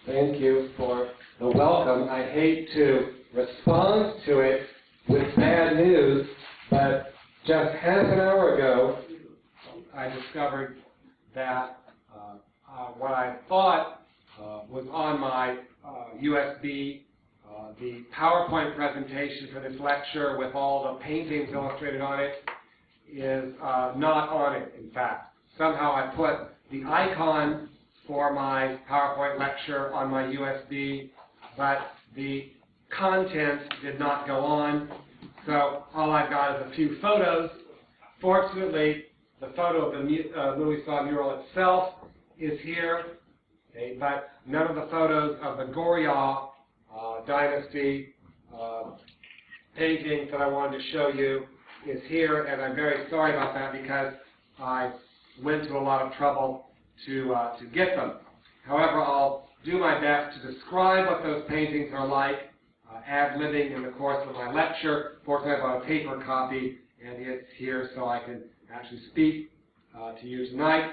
Thank you for the welcome. I hate to respond to it with bad news, but just half an hour ago, I discovered that what I thought was on my USB, the PowerPoint presentation for this lecture with all the paintings illustrated on it, is not on it, in fact. Somehow I put the icon for my PowerPoint lecture on my USB, but the content did not go on, so all I've got is a few photos. Fortunately, the photo of the Muwi-sa mural itself is here, okay, but none of the photos of the Goryeo Dynasty paintings that I wanted to show you is here, and I'm very sorry about that because I went to a lot of trouble to get them. However, I'll do my best to describe what those paintings are like, ad-libbing in the course of my lecture. Fortunately, I bought a paper copy, and it's here so I can actually speak to you tonight.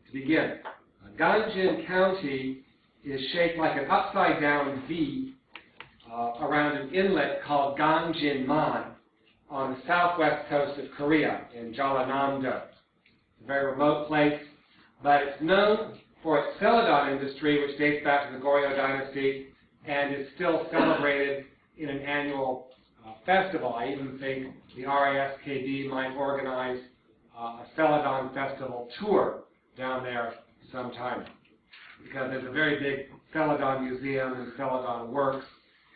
To begin, Gangjin County is shaped like an upside-down V around an inlet called Gangjin on the southwest coast of Korea in Jeollanam-do. It's a very remote place, but it's known for its celadon industry, which dates back to the Goryeo Dynasty and is still celebrated in an annual festival. I even think the RASKB might organize a celadon festival tour down there sometime, because there's a very big celadon museum and celadon works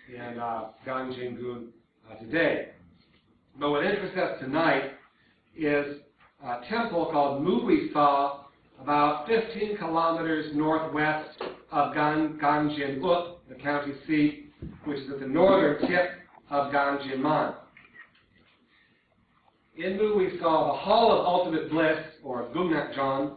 in Gangjin today. But what interests us tonight is a temple called Muwi-sa, about 15 kilometers northwest of Gangjin, the county seat, which is at the northern tip of Gangjin. In Muwi-sa, the Hall of Ultimate Bliss, or Gangjin,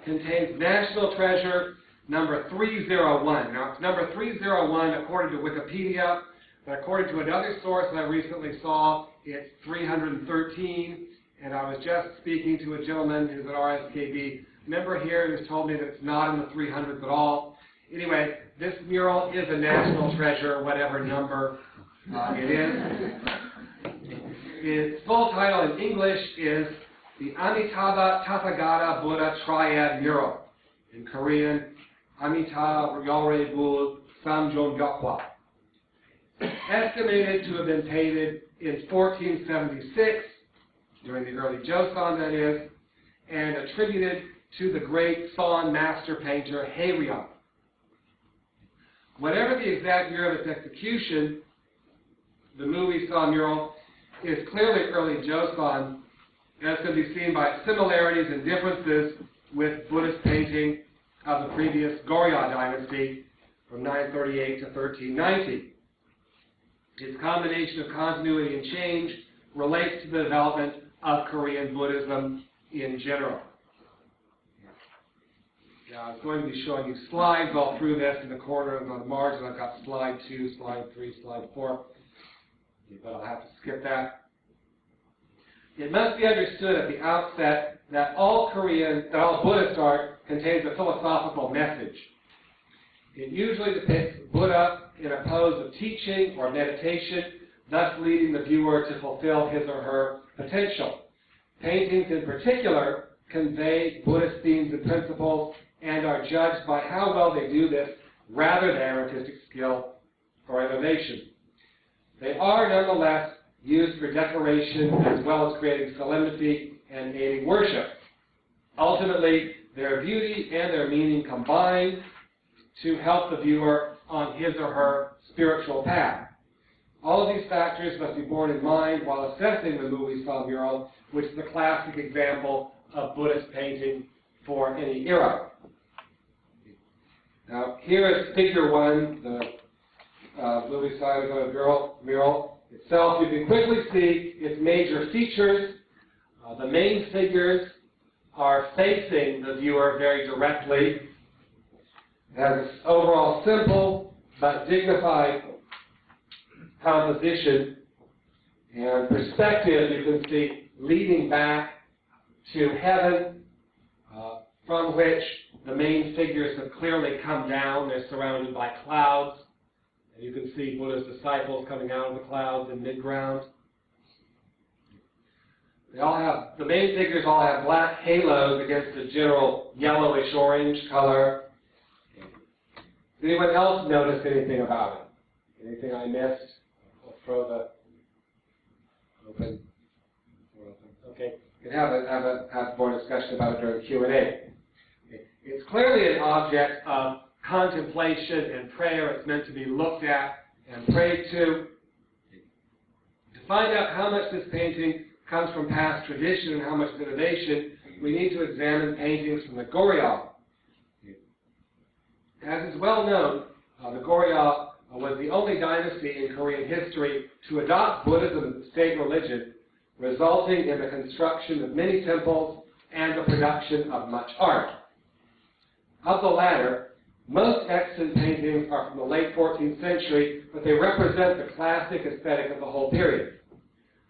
contains national treasure number 301. Now, it's number 301 according to Wikipedia, but according to another source that I recently saw, it's 313, and I was just speaking to a gentleman who's an RSKB member here who's told me that it's not in the 300s at all. Anyway, this mural is a national treasure, whatever number it is. Its full title in English is the Amitabha Buddha Mural. In Korean, Amitabha Buddha Samjong. Estimated to have been painted in 1476, during the early Joseon, that is, and attributed to the great Son master painter Goryeo. Whatever the exact year of its execution, the Muwi-sa mural is clearly early Joseon, as can be seen by similarities and differences with Buddhist painting of the previous Goryeo Dynasty from 938 to 1390. Its combination of continuity and change relates to the development of Korean Buddhism in general. Now, I'm going to be showing you slides all through this. In the corner on the margin, I've got slide 2, slide 3, slide 4, but I'll have to skip that. It must be understood at the outset that all Buddhist art contains a philosophical message. It usually depicts Buddha in a pose of teaching or meditation, thus leading the viewer to fulfill his or her potential. Paintings in particular convey Buddhist themes and principles and are judged by how well they do this rather than artistic skill or innovation. They are nonetheless used for decoration as well as creating solemnity and aiding worship. Ultimately, their beauty and their meaning combine to help the viewer on his or her spiritual path. All of these factors must be borne in mind while assessing the Muwi-sa mural, which is a classic example of Buddhist painting for any era. Now, here is figure 1, the Muwi-sa mural itself. You can quickly see its major features. The main figures are facing the viewer very directly. It has this overall simple but dignified composition and perspective, you can see, leading back to heaven, from which the main figures have clearly come down. They're surrounded by clouds. And you can see Buddha's disciples coming out of the clouds in mid-ground. The main figures all have black halos against a general yellowish-orange color. Does anyone else notice anything about it? Anything I missed? I'll throw the open. Okay, you can have more discussion about it during Q&A. It's clearly an object of contemplation and prayer. It's meant to be looked at and prayed to. To find out how much this painting comes from past tradition and how much is innovation, we need to examine paintings from the Goryeo. As is well known, the Goryeo was the only dynasty in Korean history to adopt Buddhism as the state religion, resulting in the construction of many temples and the production of much art. Of the latter, most extant paintings are from the late 14th century, but they represent the classic aesthetic of the whole period.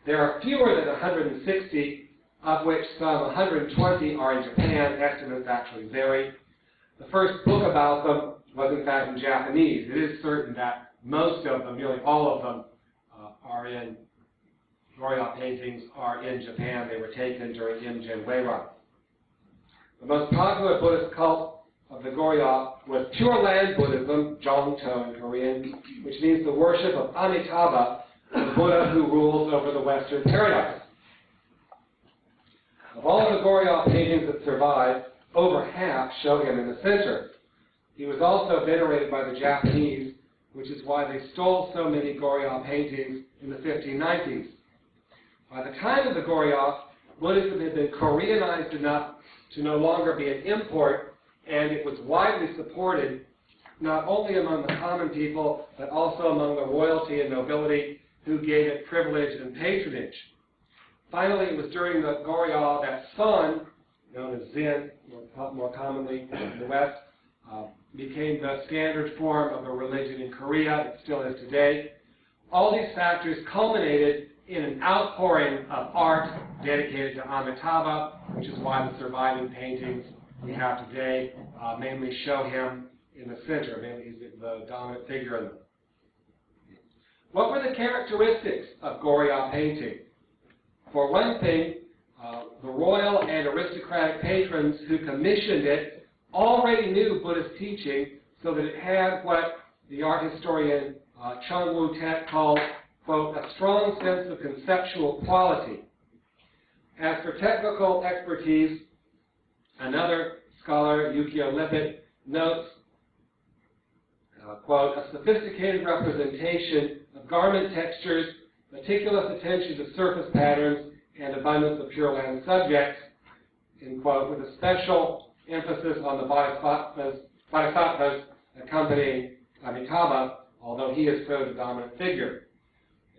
There are fewer than 160, of which some 120 are in Japan. Estimates actually vary. The first book about them was in fact in Japanese. It is certain that most of them, nearly all of them, Goryeo paintings are in Japan. They were taken during Imjin Weirang. The most popular Buddhist cult of the Goryeo was Pure Land Buddhism, Jongto in Korean, which means the worship of Amitabha, the Buddha who rules over the Western paradise. Of all of the Goryeo paintings that survive, over half show him in the center. He was also venerated by the Japanese, which is why they stole so many Goryeo paintings in the 1590s. By the time of the Goryeo, Buddhism had been Koreanized enough to no longer be an import, and it was widely supported not only among the common people, but also among the royalty and nobility who gave it privilege and patronage. Finally, it was during the Goryeo that Son, known as Zen, more commonly in the West, became the standard form of a religion in Korea. It still is today. All these factors culminated in an outpouring of art dedicated to Amitabha, which is why the surviving paintings we have today mainly show him in the center. Mainly he's the dominant figure in them. What were the characteristics of Goryeo painting? For one thing, the royal and aristocratic patrons who commissioned it already knew Buddhist teaching, so that it had what the art historian Chung Woo-tek called, quote, a strong sense of conceptual quality. As for technical expertise, another scholar, Yukio Lippert, notes, quote, a sophisticated representation of garment textures, meticulous attention to surface patterns, and abundance of Pure Land subjects, end quote, with a special emphasis on the bodhisattvas accompanying Amitabha, although he is so the dominant figure.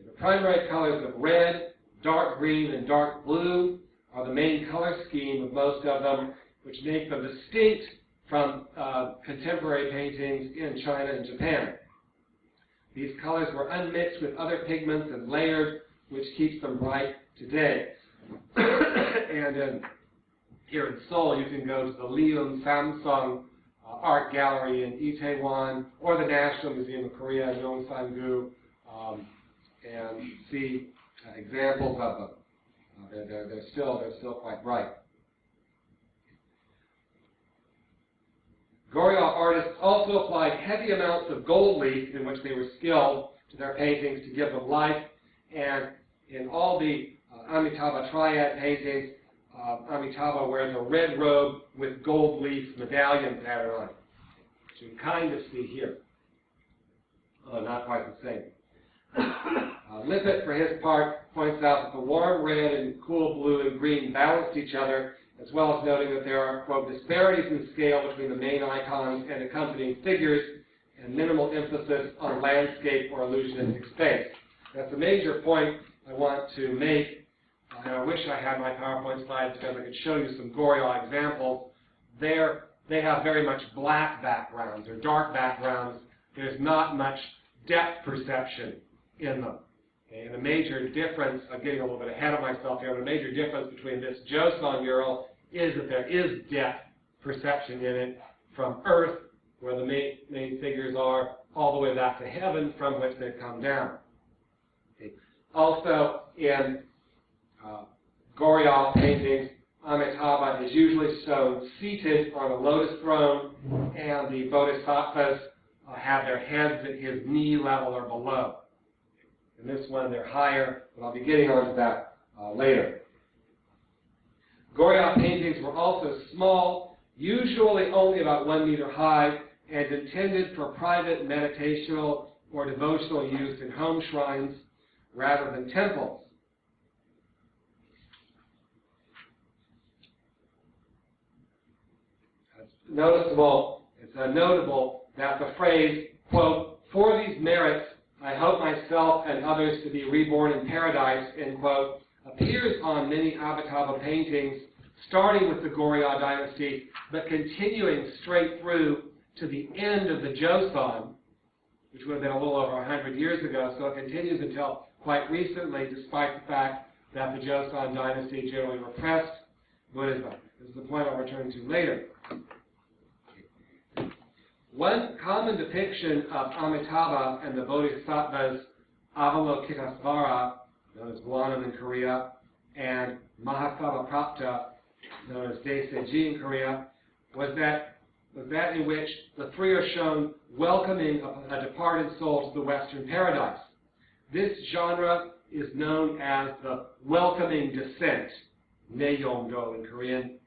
The primary colors of red, dark green, and dark blue are the main color scheme of most of them, which make them distinct from contemporary paintings in China and Japan. These colors were unmixed with other pigments and layered, which keeps them bright today. And here in Seoul, you can go to the Leum Samsung Art Gallery in Itaewon, or the National Museum of Korea in Yongsan-gu, and see examples of them. They're still quite bright. Goryeo artists also applied heavy amounts of gold leaf, in which they were skilled, to their paintings to give them life. And in all the Amitabha triad paintings, Amitabha wears a red robe with gold leaf medallion pattern on it, which you can kind of see here, although not quite the same. Lippert, for his part, points out that the warm red and cool blue and green balanced each other, as well as noting that there are, quote, disparities in scale between the main icons and accompanying figures, and minimal emphasis on landscape or illusionistic space. That's a major point I want to make, and I wish I had my PowerPoint slides because I could show you some Goryeo examples. They have very much black backgrounds or dark backgrounds. There's not much depth perception in them. Okay? And a major difference, I'm getting a little bit ahead of myself here, but a major difference between this Joseon mural is that there is depth perception in it, from earth, where the main figures are, all the way back to heaven, from which they've come down. Okay. Also, in Goryeo paintings, Amitabha is usually shown seated on a lotus throne, and the bodhisattvas have their heads at his knee level or below. In this one, they're higher, but I'll be getting onto that later. Goryeo paintings were also small, usually only about 1 meter high, and intended for private meditational or devotional use in home shrines rather than temples. It's notable that the phrase, quote, "For these merits, I hope myself and others to be reborn in paradise," end quote, appears on many Amitabha paintings, starting with the Goryeo Dynasty, but continuing straight through to the end of the Joseon, which would have been a little over 100 years ago, so it continues until quite recently, despite the fact that the Joseon Dynasty generally repressed Buddhism. This is the point I'll return to later. One common depiction of Amitabha and the Bodhisattvas, Avalokitesvara, known as Jeollanam in Korea, and Mahasattvaprapta, known as Daeseji in Korea, was that in which the three are shown welcoming a departed soul to the Western paradise. This genre is known as the welcoming descent, Neo-Confucian in Korean,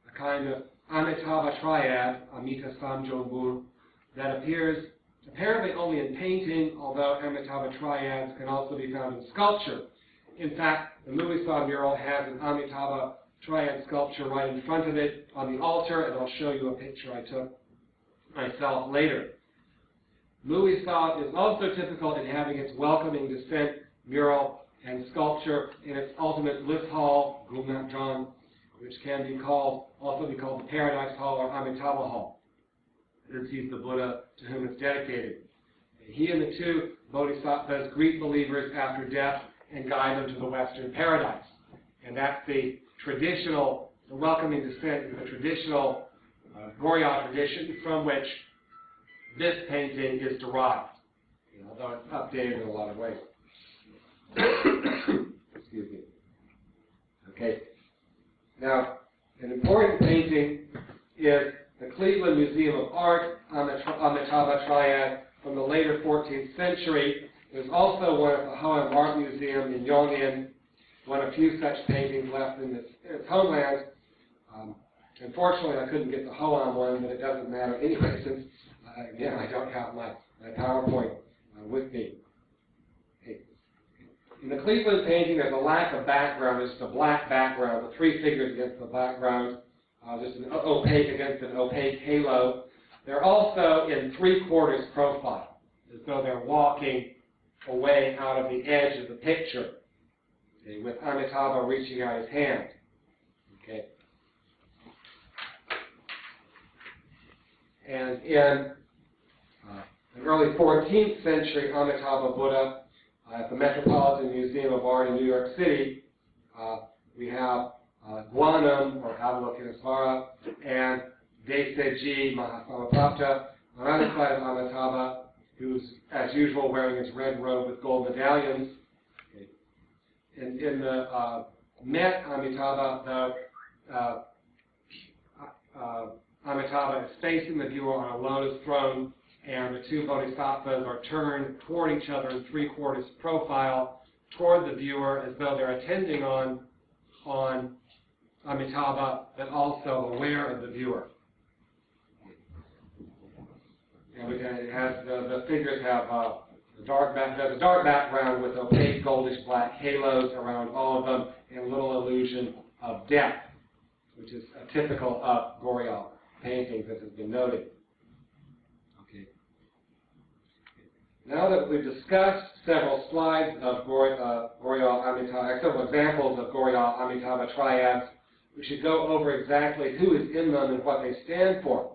a kind of Amitabha triad, Amita Samjongbur, that appears apparently only in painting, although Amitabha triads can also be found in sculpture. In fact, the Muwi-sa mural has an Amitabha triad sculpture right in front of it on the altar, and I'll show you a picture I took myself later. Muwi-sa is also typical in having its welcoming descent mural and sculpture in its ultimate bliss hall, Gamnodo, which can be also be called the Paradise Hall or Amitabha Hall, since he's the Buddha to whom it's dedicated. He and the two bodhisattvas greet believers after death and guide them to the Western paradise. And that's the traditional, the welcoming descent is the traditional Goryeo tradition from which this painting is derived, although it's updated in a lot of ways. Excuse me. Okay. Now, an important painting is the Cleveland Museum of Art, Amitabha Triad, from the later 14th century. There's also one at the Hoam Art Museum in Yongin, one of few such paintings left in its homeland. Unfortunately, I couldn't get the Hoam one, but it doesn't matter anyway, since, again, I don't have my PowerPoint with me. Okay. In the Cleveland painting, there's a lack of background. There's just a black background, the three figures against the background, just an opaque against an opaque halo. They're also in three-quarters profile, as though they're walking away out of the edge of the picture, okay, with Amitabha reaching out his hand. Okay. And in the early 14th century Amitabha Buddha at the Metropolitan Museum of Art in New York City, we have Jeollanam, or Avalokitesvara, and Daeseji Mahasattvaprapta. On either side of Amitabha, who's, as usual, wearing his red robe with gold medallions. Okay. In the Met Amitabha, Amitabha is facing the viewer on a lotus throne, and the two bodhisattvas are turned toward each other in three-quarters profile toward the viewer, as though they're attending on Amitabha, but also aware of the viewer. And it has the figures have there's a dark background with opaque goldish black halos around all of them, and a little illusion of death, which is typical of Goryeo paintings, as has been noted. Okay. Now that we've discussed several slides of Goryeo Amitabha, several examples of Goryeo Amitabha triads, we should go over exactly who is in them and what they stand for.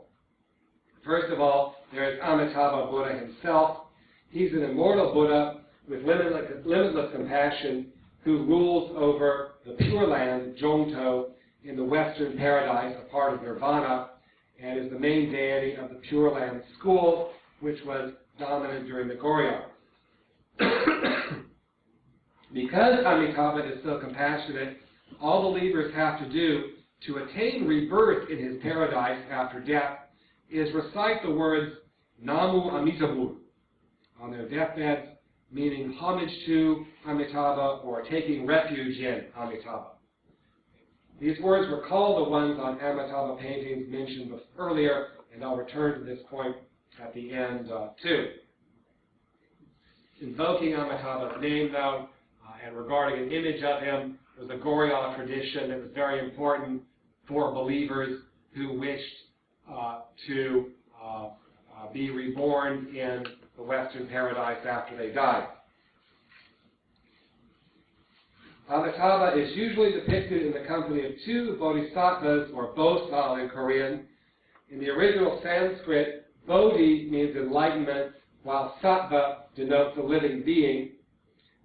First of all, there is Amitabha Buddha himself. He's an immortal Buddha with limitless compassion who rules over the Pure Land, Jongto, in the Western Paradise, a part of Nirvana, and is the main deity of the Pure Land school, which was dominant during the Goryeo. Because Amitabha is so compassionate, all believers have to do to attain rebirth in his paradise after death is recite the words Namu Amitabha on their deathbeds, meaning homage to Amitabha or taking refuge in Amitabha. These words recall the ones on Amitabha paintings mentioned earlier, and I'll return to this point at the end too. Invoking Amitabha's name, though, and regarding an image of him was a Goryeo tradition that was very important for believers who wished to be reborn in the Western paradise after they died. Amitabha is usually depicted in the company of two bodhisattvas, or bosa in Korean. In the original Sanskrit, bodhi means enlightenment, while sattva denotes a living being.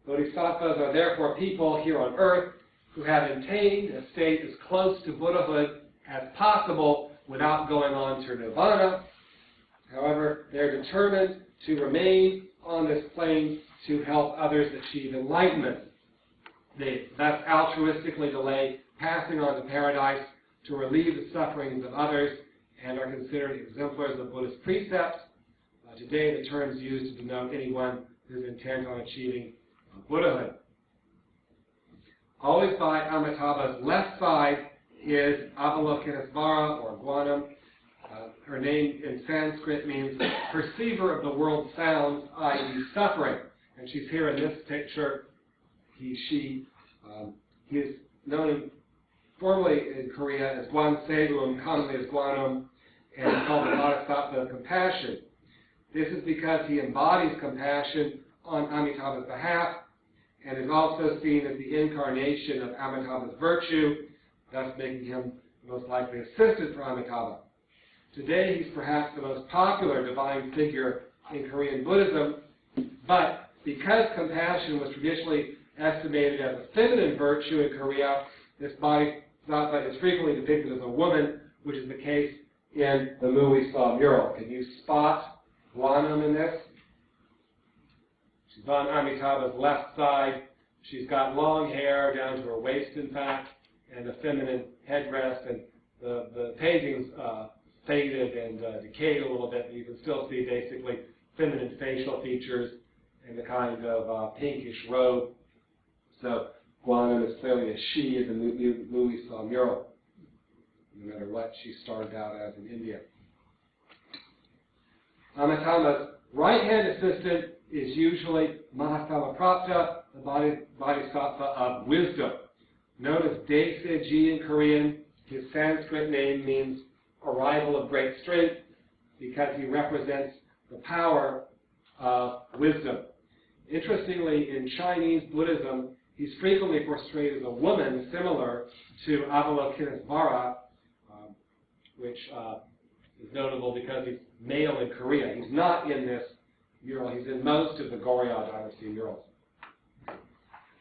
Bodhisattvas are therefore people here on earth who have attained a state as close to Buddhahood as possible without going on to nirvana. However, they're determined to remain on this plane to help others achieve enlightenment. They thus altruistically delay passing on to paradise to relieve the sufferings of others and are considered exemplars of Buddhist precepts. Today, the term is used to denote anyone who's intent on achieving Buddhahood. Always by Amitabha's left side is Avalokitesvara, or Gwanam. Her name in Sanskrit means perceiver of the world's sounds, i.e. suffering. And she's here in this picture. He is known formally in Korea as Gwanseum, commonly as Gwanam, and called the Bodhisattva of compassion. This is because he embodies compassion on Amitabha's behalf, and is also seen as the incarnation of Amitabha's virtue, thus making him the most likely assistant for Amitabha. Today, he's perhaps the most popular divine figure in Korean Buddhism, but because compassion was traditionally estimated as a feminine virtue in Korea, this bodhisattva is frequently depicted as a woman, which is the case in the Muwi-sa mural. Can you spot Gwanam in this? She's on Amitabha's left side. She's got long hair down to her waist, in fact, and a feminine headdress, and the painting's faded and decayed a little bit, but you can still see basically feminine facial features and the kind of pinkish robe. So Gwanam is clearly a she in the Muwi-sa mural, no matter what she started out as in India. Amitabha's right-hand assistant is usually Mahasamaprapta, the bodhisattva of wisdom. Known as Daeseji in Korean, his Sanskrit name means arrival of great strength because he represents the power of wisdom. Interestingly, in Chinese Buddhism, he's frequently portrayed as a woman similar to Avalokitesvara, which is notable because he's male in Korea. He's not in this mural. He's in most of the Goryeo Dynasty murals.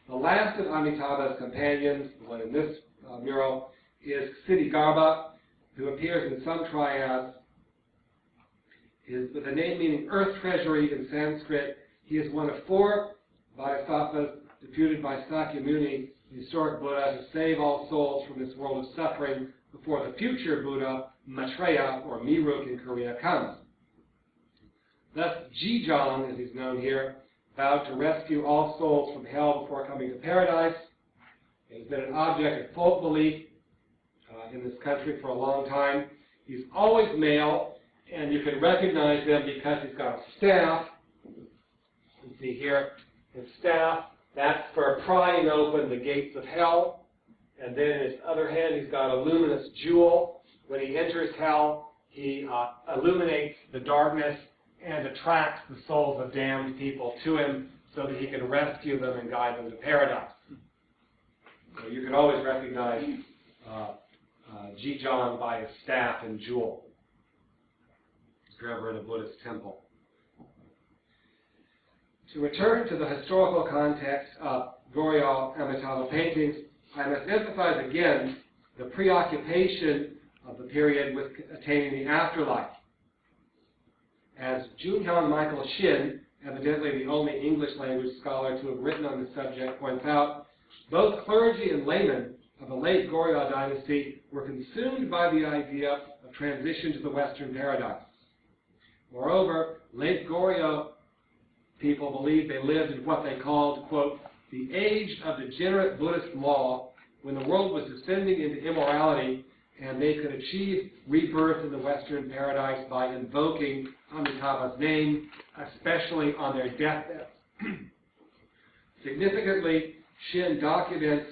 The last of Amitabha's companions, the one in this mural, is Siddhigarbha, who appears in some triads. With a name meaning earth treasury in Sanskrit, he is one of four bodhisattvas deputed by Sakyamuni, the historic Buddha, to save all souls from this world of suffering before the future Buddha, Maitreya, or Miruk in Korea, comes. Thus, Jijong, as he's known here, vowed to rescue all souls from hell before coming to paradise. It has been an object of folk belief in this country for a long time. He's always male, and you can recognize him because he's got a staff. You can see here his staff. That's for prying open the gates of hell. And then in his other hand, he's got a luminous jewel. When he enters hell, he illuminates the darkness and attracts the souls of damned people to him so that he can rescue them and guide them to paradise. So you can always recognize Jijong by his staff and jewel, if you're ever in a Buddhist temple. To return to the historical context of Goryeo Amitabha paintings, I must emphasize again the preoccupation of the period with attaining the afterlife. As Junhyun Michael Shin, evidently the only English language scholar to have written on the subject, points out, both clergy and laymen of the late Goryeo Dynasty were consumed by the idea of transition to the Western paradise. Moreover, late Goryeo people believed they lived in what they called, quote, the age of degenerate Buddhist law, when the world was descending into immorality and they could achieve rebirth in the Western paradise by invoking Amitabha's name, especially on their deathbeds. Significantly, Shin documents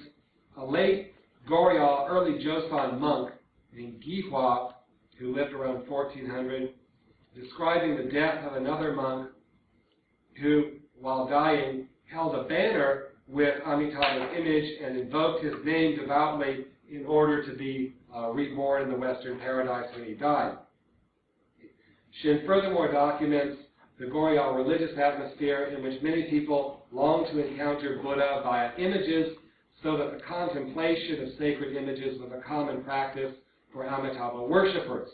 a late Goryeo, early Joseon monk named Gihwa, who lived around 1400, describing the death of another monk who, while dying, held a banner with Amitabha's image and invoked his name devoutly in order to be reborn in the Western paradise when he died. Shin furthermore documents the Goryeo religious atmosphere in which many people long to encounter Buddha via images, so that the contemplation of sacred images was a common practice for Amitabha worshippers.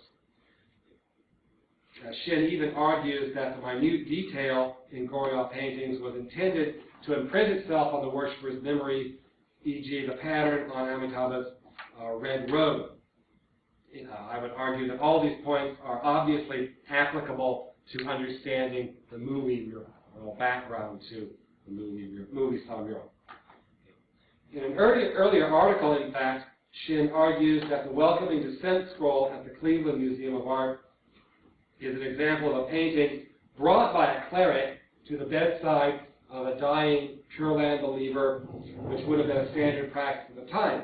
Shin even argues that the minute detail in Goryeo paintings was intended to imprint itself on the worshipper's memory, e.g. the pattern on Amitabha's red robe. I would argue that all these points are obviously applicable to understanding the Muwi-sa mural, background to the Muwi-sa mural. In an earlier article, in fact, Shin argues that the welcoming descent scroll at the Cleveland Museum of Art is an example of a painting brought by a cleric to the bedside of a dying Pure Land believer, which would have been a standard practice at the time.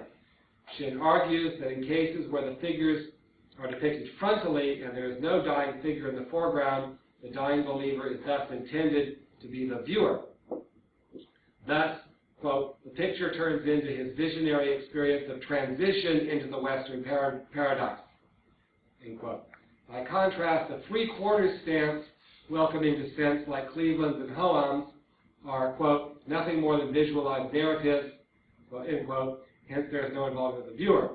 Shin argues that in cases where the figures are depicted frontally and there is no dying figure in the foreground, the dying believer is thus intended to be the viewer. Thus, quote, the picture turns into his visionary experience of transition into the Western paradise, end quote. By contrast, the three-quarters stance welcoming descents like Cleveland's and Hoam's are, quote, nothing more than visualized narratives, end quote, hence there is no involvement of the viewer.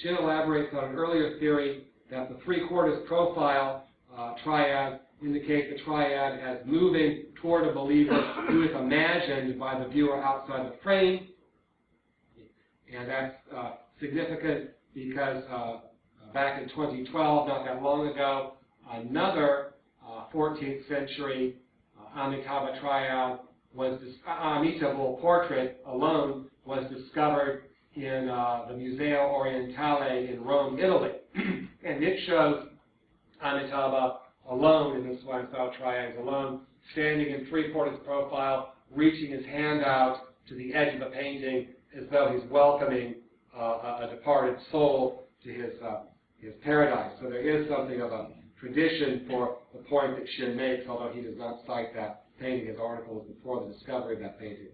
Shin elaborates on an earlier theory that the three-quarters profile triad indicate the triad as moving toward a believer who is imagined by the viewer outside the frame. And that's significant because back in 2012, not that long ago, another 14th century Amitabha triad Amitabha portrait alone was discovered in the Museo Orientale in Rome, Italy. And it shows Amitabha alone in this one-style triads alone, standing in three-quarters profile, reaching his hand out to the edge of the painting as though he's welcoming a departed soul to his paradise. So there is something of a tradition for the point that Shin makes, although he does not cite that painting. His article was before the discovery of that painting.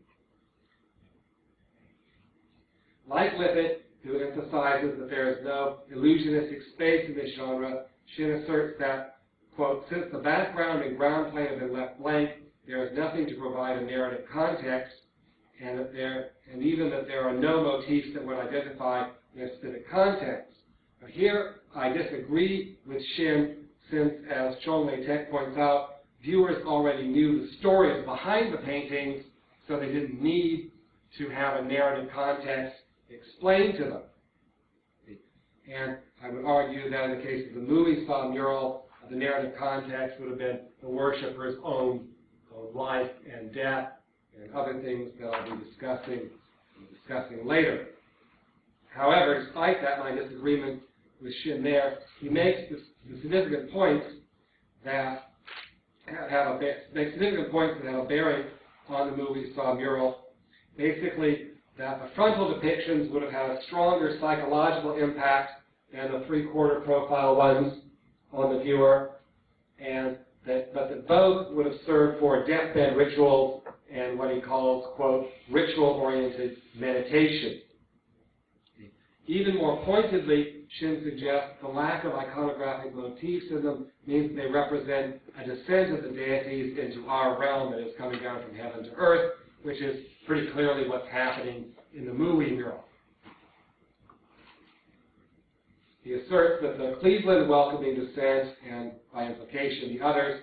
Like Lippitt, who emphasizes that there is no illusionistic space in this genre, Shin asserts that, quote, since the background and ground plane have been left blank, there is nothing to provide a narrative context, and even that there are no motifs that would identify their specific context. But here, I disagree with Shin, since, as Chong Lei-tek points out, viewers already knew the stories behind the paintings, so they didn't need to have a narrative context explained to them. And I would argue that in the case of the Muwi-sa mural, the narrative context would have been the worshipper's own life and death and other things that I'll be discussing later. However, despite that, my disagreement with Shin there, he makes the significant points that have a bearing on the Muwi-sa mural. Basically, that the frontal depictions would have had a stronger psychological impact than the three-quarter profile ones on the viewer, but that both would have served for deathbed rituals and what he calls, quote, ritual-oriented meditation. Even more pointedly, Shin suggests the lack of iconographic motifs in them means they represent a descent of the deities into our realm that is coming down from heaven to earth, which is pretty clearly what's happening in the Muwi mural. He asserts that the Cleveland welcoming descent, and by implication the others,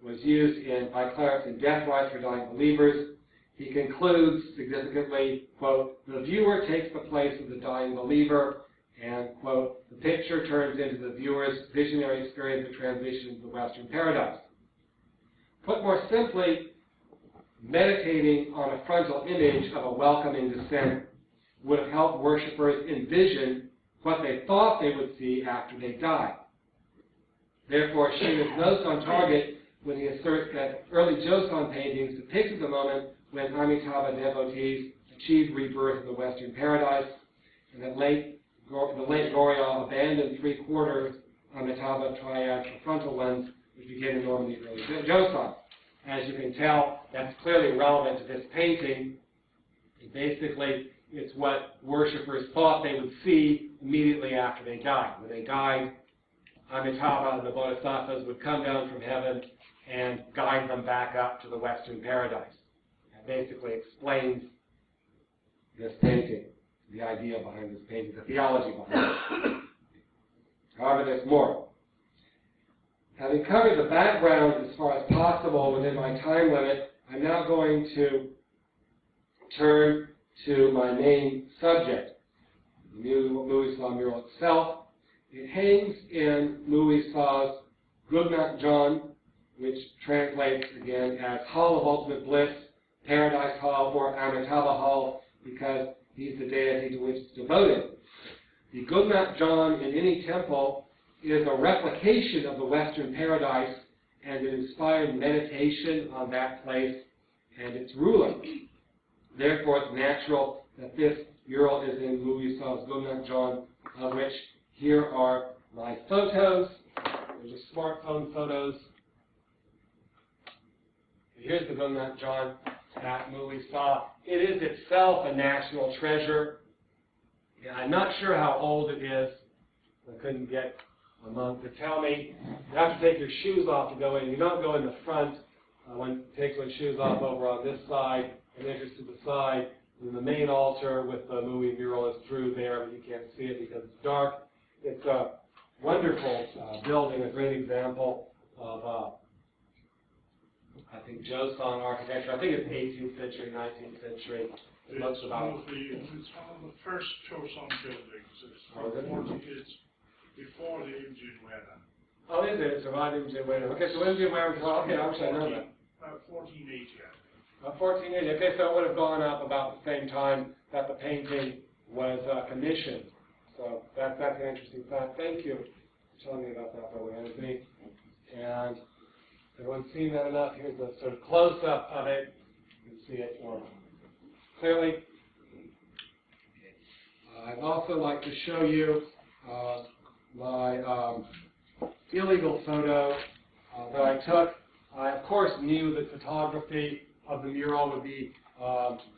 was used by clerics in death rites for dying believers. He concludes significantly, quote, "The viewer takes the place of the dying believer," and, quote, "The picture turns into the viewer's visionary experience of transition to the Western paradise." Put more simply, meditating on a frontal image of a welcoming descent would have helped worshippers envision what they thought they would see after they died. Therefore, Shin is most on target when he asserts that early Joseon paintings depicted the moment when Amitabha devotees achieved rebirth in the Western paradise, and that the late Goryeo abandoned three-quarters Amitabha triad for frontal ones, which became the norm in the early Joseon. As you can tell, that's clearly relevant to this painting. Basically, it's what worshippers thought they would see immediately after they died. When they died, Amitabha and the bodhisattvas would come down from heaven and guide them back up to the Western paradise. That basically explains this painting, the idea behind this painting, the theology behind it. However, there's more. Having covered the background as far as possible within my time limit, I'm now going to turn to my main subject, the Muwi-sa mural itself. It hangs in Muwi-sa's Gangjin, which translates again as Hall of Ultimate Bliss, Paradise Hall, or Amitabha Hall, because he's the deity to which it's devoted. The Gangjin in any temple is a replication of the Western paradise, and it inspired meditation on that place and its ruler. Therefore, it's natural that this mural is in Muwi-sa's Gangjin, of which here are my photos. These are smartphone photos. Here's the Gangjin at Muwi-sa. It is itself a national treasure. I'm not sure how old it is. I couldn't get a monk to tell me. You have to take your shoes off to go in. You don't go in the front. One takes one's shoes off over on this side and enters to the side. And the main altar with the Muwi mural is through there, but you can't see it because it's dark. It's a wonderful building, a great example of, I think, Joseon architecture. I think it's 18th century, 19th century. It looks about... It's one of the first Joseon buildings. It's before the Imjin Weran. Oh, is it? It survived Imjin Weran. Okay, so Imjin Weran, okay, I wish I know that. 1480. 1480. Okay, so it would have gone up about the same time that the painting was commissioned. So that's an interesting fact. Thank you for telling me about that, Brother Anthony. And everyone's seen that enough. Here's a sort of close-up of it. You can see it more clearly. I'd also like to show you my illegal photo that I took. I, of course, knew that photography of the mural would be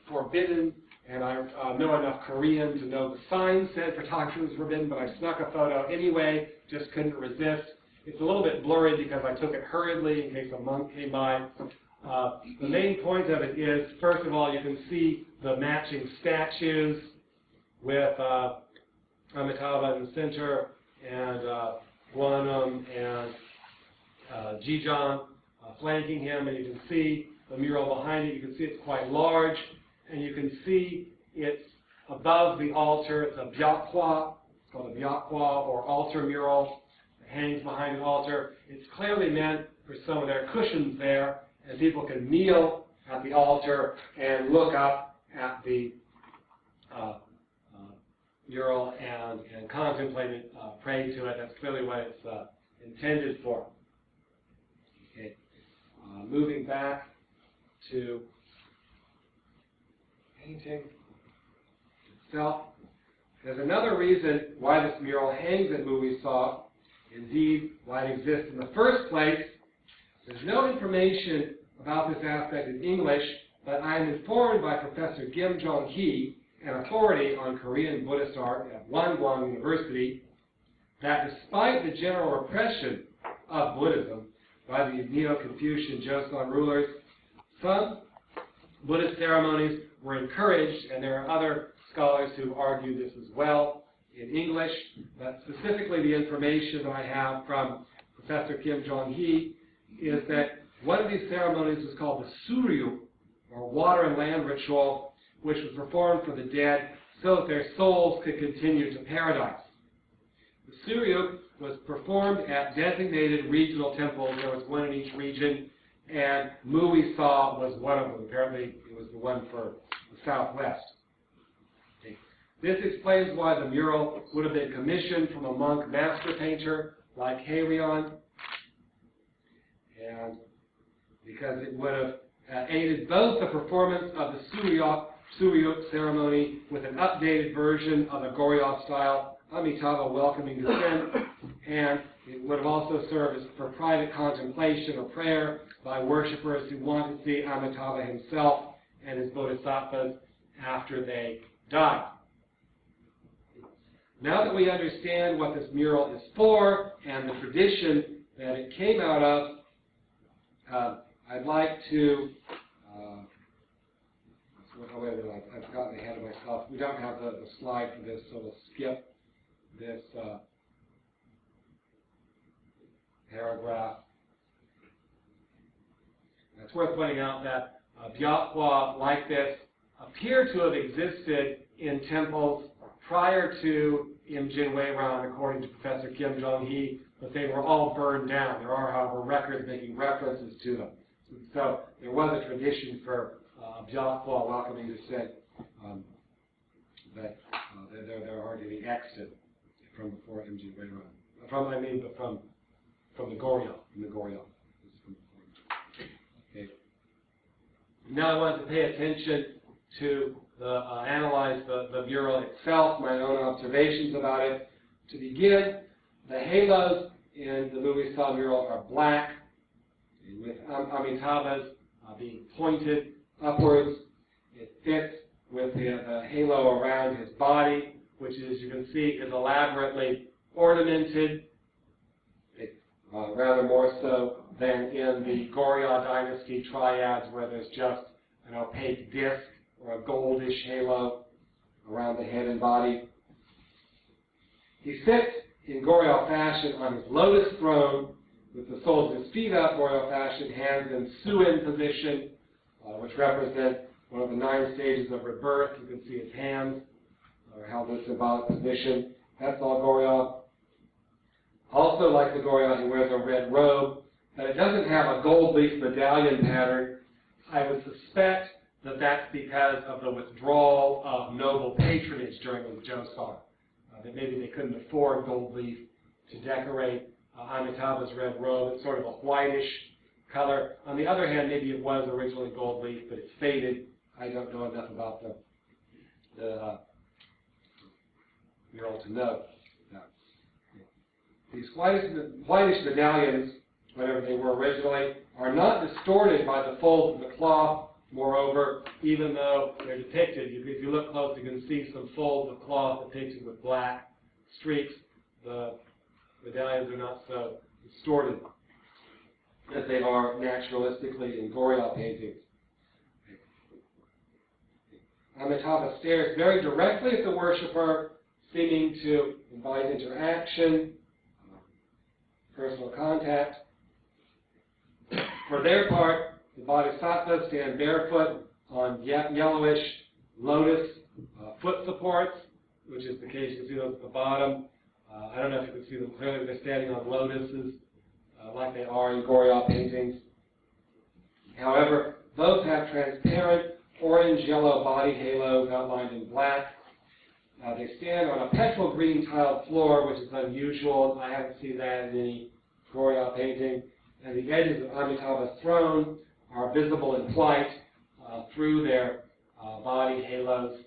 forbidden, and I know enough Korean to know the sign said photography was forbidden, but I snuck a photo anyway, just couldn't resist. It's a little bit blurry because I took it hurriedly in case a monk came by. The main point of it is, first of all, you can see the matching statues with Amitabha in the center, and Jeollanam and Jijan flanking him, and you can see the mural behind it. You can see it's quite large, and you can see it's above the altar. It's a byakwa. It's called a byakwa, or altar mural. It hangs behind an altar. It's clearly meant for some of their cushions there, and people can kneel at the altar and look up at the mural and contemplate it, pray to it. That's clearly what it's intended for. Okay. Moving back to painting itself. There's another reason why this mural hangs at Muwi-sa, indeed why it exists in the first place. There's no information about this aspect in English, but I am informed by Professor Kim Jong-hee, an authority on Korean Buddhist art at Wangwon University, that despite the general repression of Buddhism by the Neo-Confucian Joseon rulers, some Buddhist ceremonies were encouraged, and there are other scholars who argue this as well. in English, but specifically the information that I have from Professor Kim Jong-hee is that one of these ceremonies was called the suryuk, or water and land ritual, which was performed for the dead so that their souls could continue to paradise. The suryuk was performed at designated regional temples. There was one in each region, and Muwi-sa was one of them. Apparently, it was the one for the southwest. Okay. This explains why the mural would have been commissioned from a monk master painter like Halion, and because it would have aided both the performance of the suryuk ceremony with an updated version of the Goryeo style Amitabha welcoming descent, and it would have also served as for private contemplation or prayer by worshippers who want to see Amitabha himself and his bodhisattvas after they die. Now that we understand what this mural is for and the tradition that it came out of, I'd like to, wait a minute, I've gotten ahead of myself. We don't have the slide for this, so we'll skip this paragraph. It's worth pointing out that Byakwa like this appear to have existed in temples prior to Imjin Weiran, according to Professor Kim Jong-hee, but they were all burned down. There are, however, records making references to them. So there was a tradition for Byakwa welcoming descent, but there are any extant from before Imjin Weiran. From the Goryeo. Okay. Now I want to pay attention to analyze the mural itself, my own observations about it. To begin, the halos in the Muwi-sa mural are black, with Amitabha's being pointed upwards. It fits with the halo around his body, which, as you can see, is elaborately ornamented, rather more so than in the Goryeo Dynasty triads, where there's just an opaque disc or a goldish halo around the head and body. He sits in Goryeo fashion on his lotus throne, with the soles of his feet up, Goryeo fashion, hands in Suin position, which represent one of the 9 stages of rebirth. You can see his hands are held in a symbolic position. That's all Goryeo. Also, like the Goryeo, he wears a red robe, but it doesn't have a gold leaf medallion pattern. I would suspect that that's because of the withdrawal of noble patronage during the Joseon. That maybe they couldn't afford gold leaf to decorate Amitabha's red robe. It's sort of a whitish color. On the other hand, maybe it was originally gold leaf, but it's faded. I don't know enough about the mural to know that. These whitish medallions, whatever they were originally, are not distorted by the folds of the cloth. Moreover, even though they're depicted, if you look close, you can see some folds of cloth depicted with black streaks. The medallions are not so distorted as they are naturalistically in Goryeo paintings. Amitabha stares very directly at the worshipper, seeming to invite interaction, personal contact. For their part, the bodhisattvas stand barefoot on yellowish lotus foot supports, which is the case. You can see those at the bottom. I don't know if you can see them clearly, but they're standing on lotuses like they are in Goryeo paintings. However, both have transparent orange-yellow body halos outlined in black. They stand on a petrol green tiled floor, which is unusual. I haven't seen that in any Goryeo painting. And the edges of Amitabha's throne are visible in flight through their body halos,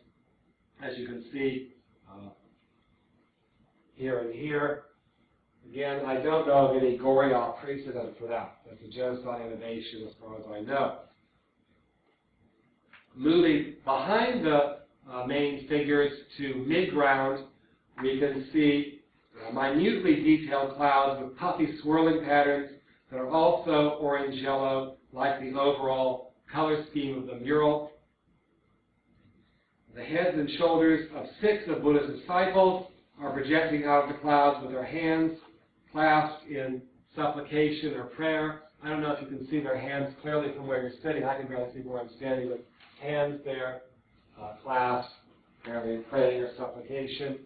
as you can see here and here. Again, I don't know of any Goryeo precedent for that. That's a Joseon innovation as far as I know. Moving behind the main figures to mid-ground, we can see minutely detailed clouds with puffy swirling patterns that are also orange-yellow, like the overall color scheme of the mural. The heads and shoulders of 6 of Buddha's disciples are projecting out of the clouds with their hands clasped in supplication or prayer. I don't know if you can see their hands clearly from where you're sitting. I can barely see where I'm standing, but hands there, clasped, apparently in praying or supplication.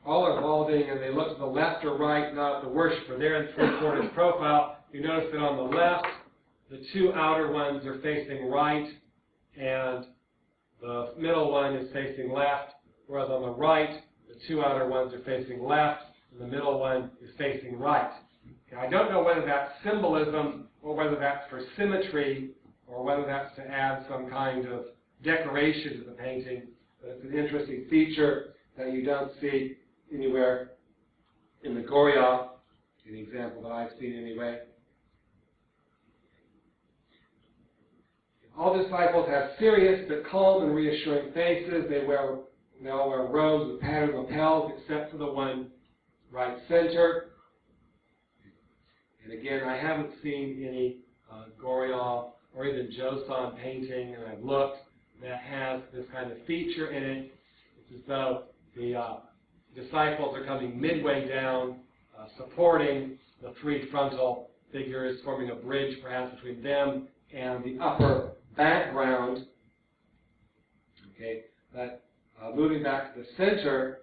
All are balding, and they look to the left or right, not at the worshiper. They're in three-quarters profile. You notice that on the left, the two outer ones are facing right, and the middle one is facing left, whereas on the right, the two outer ones are facing left, and the middle one is facing right. Now, I don't know whether that's symbolism, or whether that's for symmetry, or whether that's to add some kind of decoration to the painting, but it's an interesting feature that you don't see anywhere in the Goryeo, an example that I've seen anyway. All disciples have serious but calm and reassuring faces. They all wear robes with patterned lapels, except for the one right center. And again, I haven't seen any Goryeo or even Joseon painting, and I've looked, that has this kind of feature in it. It's as though the disciples are coming midway down, supporting the three frontal figures, forming a bridge perhaps between them and the upper background. Okay, but moving back to the center,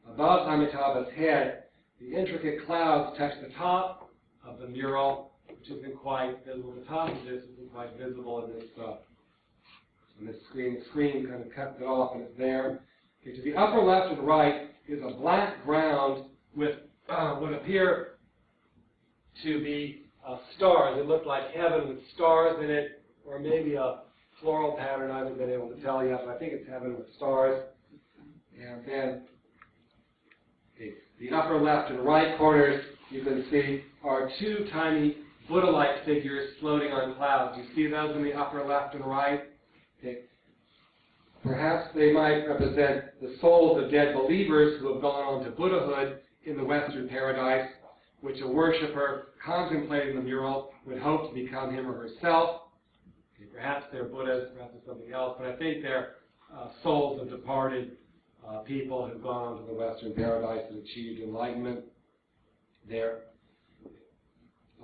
above Amitabha's head, the intricate clouds touch the top of the mural, which isn't quite visible. The top of this isn't quite visible in this screen. The screen kind of cuts it off, and it's there. Okay, to the upper left and right is a black ground with what appear to be stars. It looked like heaven with stars in it, or maybe a floral pattern. I haven't been able to tell yet, but I think it's heaven with stars. And then the upper left and right corners, you can see, are two tiny Buddha-like figures floating on clouds. You see those in the upper left and right? Okay. Perhaps they might represent the souls of dead believers who have gone on to Buddhahood in the Western paradise, which a worshiper contemplating the mural would hope to become him or herself. Okay, perhaps they're Buddhas, perhaps it's something else, but I think they're souls of departed people who've gone on to the Western paradise and achieved enlightenment there.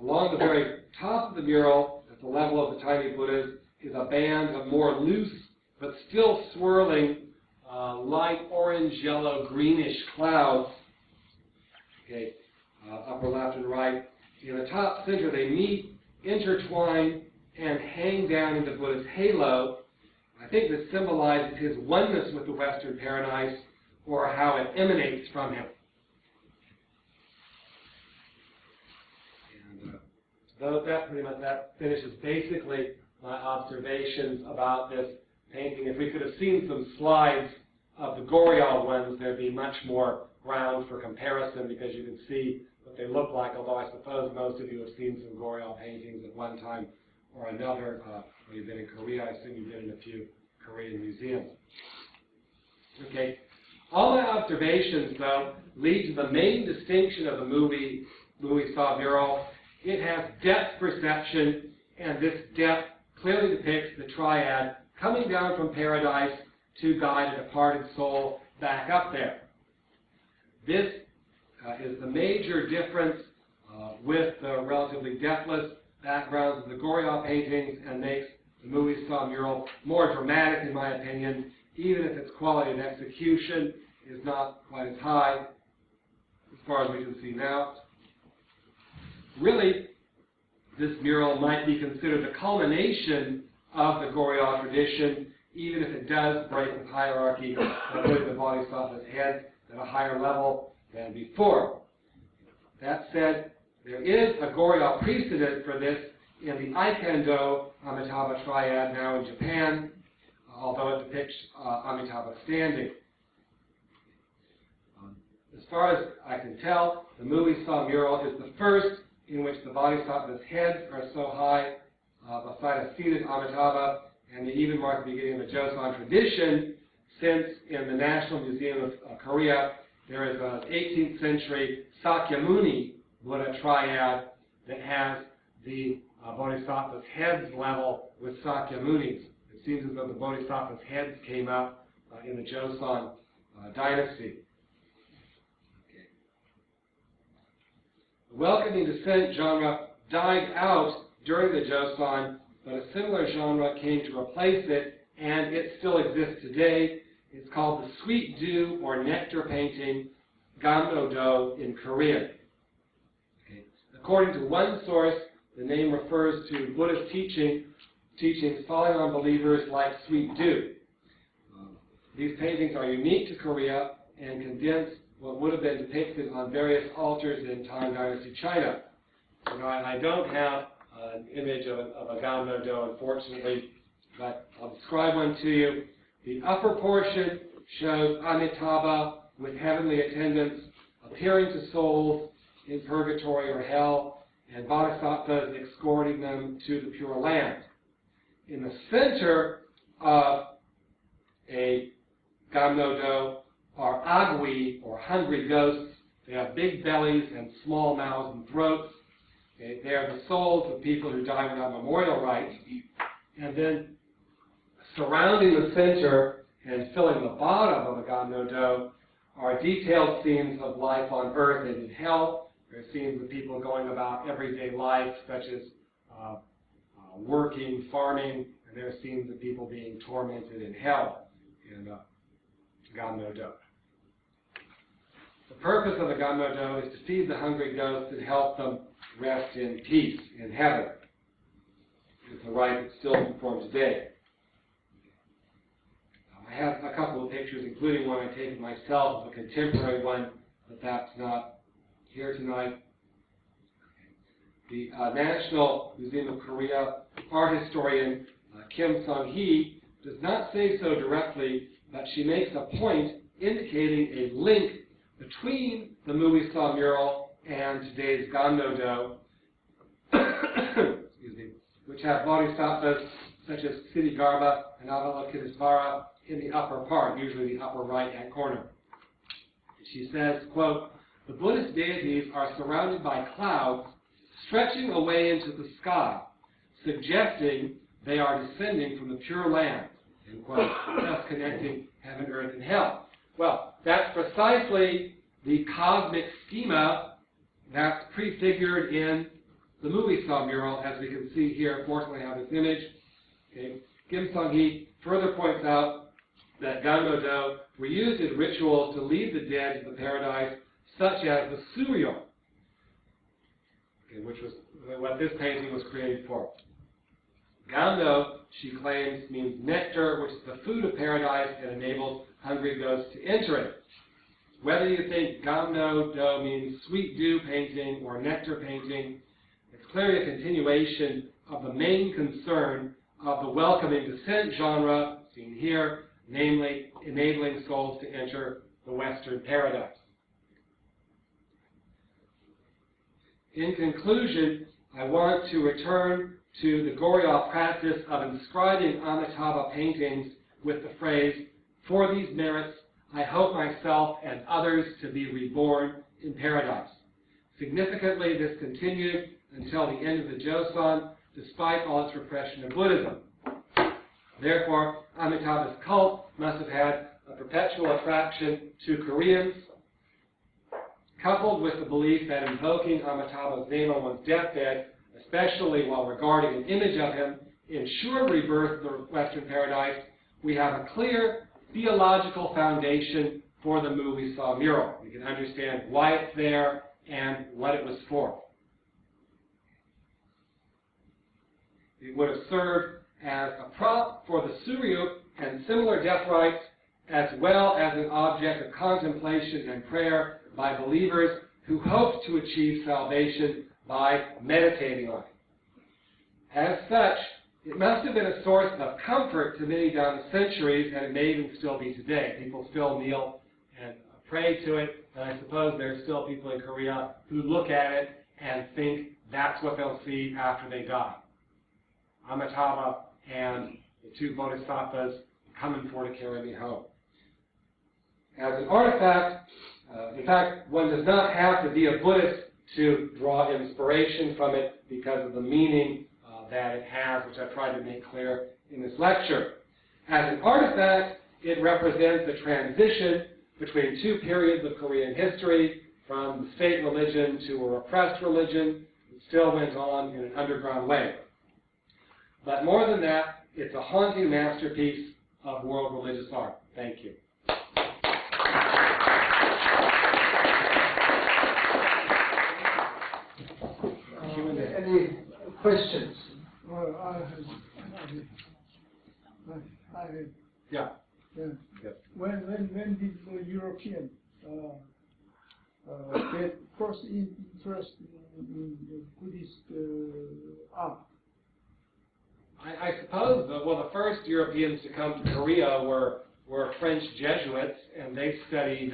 Along the very top of the mural, at the level of the tiny Buddhas, is a band of more loose but still swirling light orange, yellow, greenish clouds. Okay, upper left and right. In the top center, they meet, intertwine, and hang down into Buddha's halo. I think this symbolizes his oneness with the Western paradise, or how it emanates from him. And that finishes basically my observations about this painting. If we could have seen some slides of the Goryeo ones, there'd be much more ground for comparison, because you can see what they look like, although I suppose most of you have seen some Goryeo paintings at one time or another. When you've been in Korea, I assume you've been in a few Korean museums. Okay. All my observations, though, lead to the main distinction of the Muwi-sa mural. It has depth perception, and this depth clearly depicts the triad coming down from paradise to guide a departed soul back up there. This is the major difference with the relatively depthless backgrounds of the Goryeo paintings, and makes the Muwi-sa mural more dramatic, in my opinion, even if its quality of execution is not quite as high, as far as we can see now. Really, this mural might be considered the culmination of the Goryeo tradition, even if it does break with hierarchy by putting the bodhisattva's head at a higher level than before. That said, there is a Goryeo precedent for this in the Aikendo Amitabha triad now in Japan, although it depicts Amitabha standing. As far as I can tell, the Muwi-sa mural is the first in which the bodhisattva's heads are so high beside a seated Amitabha, and they even mark the beginning of the Joseon tradition, since in the National Museum of Korea there is an 18th century Sakyamuni Buddha triad that has the bodhisattva's heads level with Sakyamuni's. It seems as though the bodhisattvas' heads came up in the Joseon Dynasty. Okay. The welcoming descent genre died out during the Joseon, but a similar genre came to replace it, and it still exists today. It's called the sweet dew or nectar painting, gamnodo in Korean. Okay. According to one source, the name refers to Buddhist teachings falling on believers like sweet dew. These paintings are unique to Korea and condense what would have been depicted on various altars in Tang Dynasty China. You know, I don't have an image of a gamnodo, unfortunately, but I'll describe one to you. The upper portion shows Amitabha with heavenly attendants appearing to souls in purgatory or hell, and bodhisattvas escorting them to the Pure Land. In the center of a gamnodo are agui, or hungry ghosts. They have big bellies and small mouths and throats. Okay, they are the souls of people who die without memorial rites. And then surrounding the center and filling the bottom of a gamnodo are detailed scenes of life on earth and in hell. There are scenes of people going about everyday life, such as working, farming, and there are scenes of people being tormented in hell in gamnodo. The purpose of the gamnodo is to feed the hungry ghosts and help them rest in peace in heaven. It's a rite that's still performed today. I have a couple of pictures, including one I've taken myself, a contemporary one, but that's not here tonight. The National Museum of Korea art historian Kim Sung-hee does not say so directly, but she makes a point indicating a link between the Muwi-sa mural and today's gamnodo, which have bodhisattvas such as Siddhigarbha and Avalokitesvara in the upper part, usually the upper right-hand corner. She says, quote, "The Buddhist deities are surrounded by clouds stretching away into the sky, suggesting they are descending from the Pure Land," end quote, thus connecting heaven, earth, and hell. Well, that's precisely the cosmic schema that's prefigured in the Muwi-sa mural, as we can see here. Fortunately, I have this image. Okay. Kim Sung-hee further points out that gamnodo were used in rituals to lead the dead to the paradise, such as the suryuk, okay, which was what this painting was created for. Gamno, she claims, means nectar, which is the food of paradise and enables hungry ghosts to enter it. Whether you think gamnodo means sweet dew painting or nectar painting, it's clearly a continuation of the main concern of the welcoming descent genre, seen here, namely enabling souls to enter the Western paradise. In conclusion, I want to return to the Goryeo practice of inscribing Amitabha paintings with the phrase, "For these merits, I hope myself and others to be reborn in paradise." Significantly, this continued until the end of the Joseon, despite all its repression of Buddhism. Therefore, Amitabha's cult must have had a perpetual attraction to Koreans, coupled with the belief that invoking Amitabha's name on one's deathbed, especially while regarding an image of him, ensured rebirth in the Western paradise. We have a clear theological foundation for the Muwi-sa mural. We can understand why it's there and what it was for. It would have served as a prop for the suryuk and similar death rites, as well as an object of contemplation and prayer by believers who hoped to achieve salvation by meditating on it. As such, it must have been a source of comfort to many down the centuries, and it may even still be today. People still kneel and pray to it, and I suppose there are still people in Korea who look at it and think that's what they'll see after they die. Amitabha and the two bodhisattvas coming for to carry me home. As an artifact, in fact, one does not have to be a Buddhist to draw inspiration from it because of the meaning that it has, which I've tried to make clear in this lecture. As an artifact, it represents a transition between two periods of Korean history, from the state religion to a repressed religion. It still went on in an underground way. But more than that, it's a haunting masterpiece of world religious art. Thank you. Any questions? Well, I have. Yeah. Yeah. Yes. When did the European get first interest in Buddhist art? I suppose, the first Europeans to come to Korea were French Jesuits, and they studied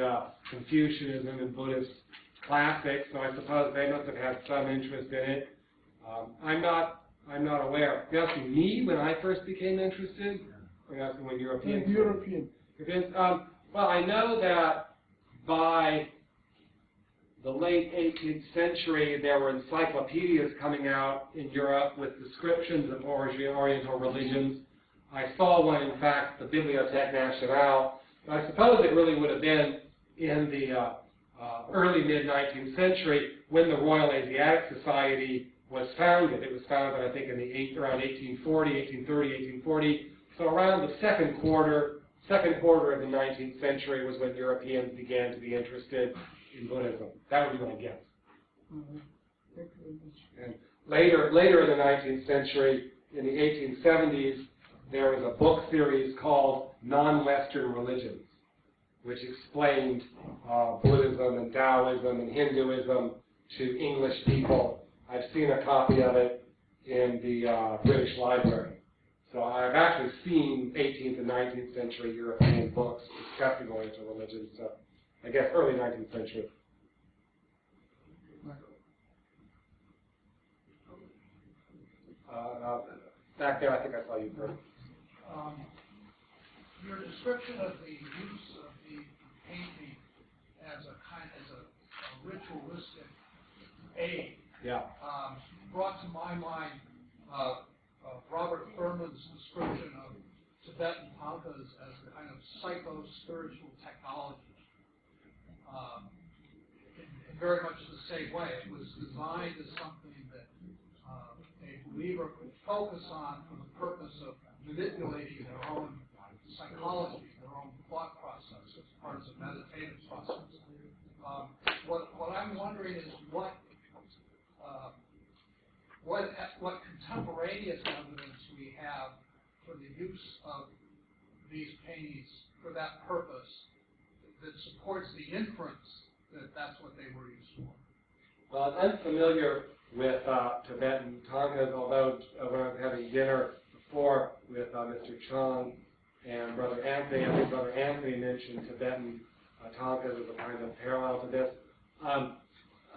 Confucianism and Buddhist classics, so I suppose they must have had some interest in it. I'm not aware. You're asking me when I first became interested? Or you're asking when Europeans? European. Well, I know that by the late 18th century, there were encyclopedias coming out in Europe with descriptions of Oriental religions. I saw one, in fact, the Bibliothèque Nationale. I suppose it really would have been in the early mid-19th century when the Royal Asiatic Society was founded. It was founded, I think, in around 1830, So around the second quarter of the 19th century was when Europeans began to be interested in Buddhism. That would be my guess. Mm-hmm. Thank you very much. And later in the 19th century, in the 1870s, there was a book series called Non-Western Religions, which explained Buddhism and Taoism and Hinduism to English people. I've seen a copy of it in the British Library. So I've actually seen 18th and 19th century European books discussing Oriental religions. So I guess early 19th century. Back there, I think I saw you first. Your description of the use of the painting as a ritualistic aid, Yeah. brought to my mind Robert Thurman's description of Tibetan tankas as a kind of psycho-spiritual technology. In very much the same way, it was designed as something that a believer could focus on for the purpose of manipulating their own psychology, their own thought process as part of the meditative process. What I'm wondering is what contemporaneous evidence we have for the use of these paintings for that purpose that supports the inference that that's what they were used for. Well, I'm unfamiliar with Tibetan tankas, although when I was having dinner before with Mr. Chong and Brother Anthony, I think Brother Anthony mentioned Tibetan tankas as a kind of parallel to this.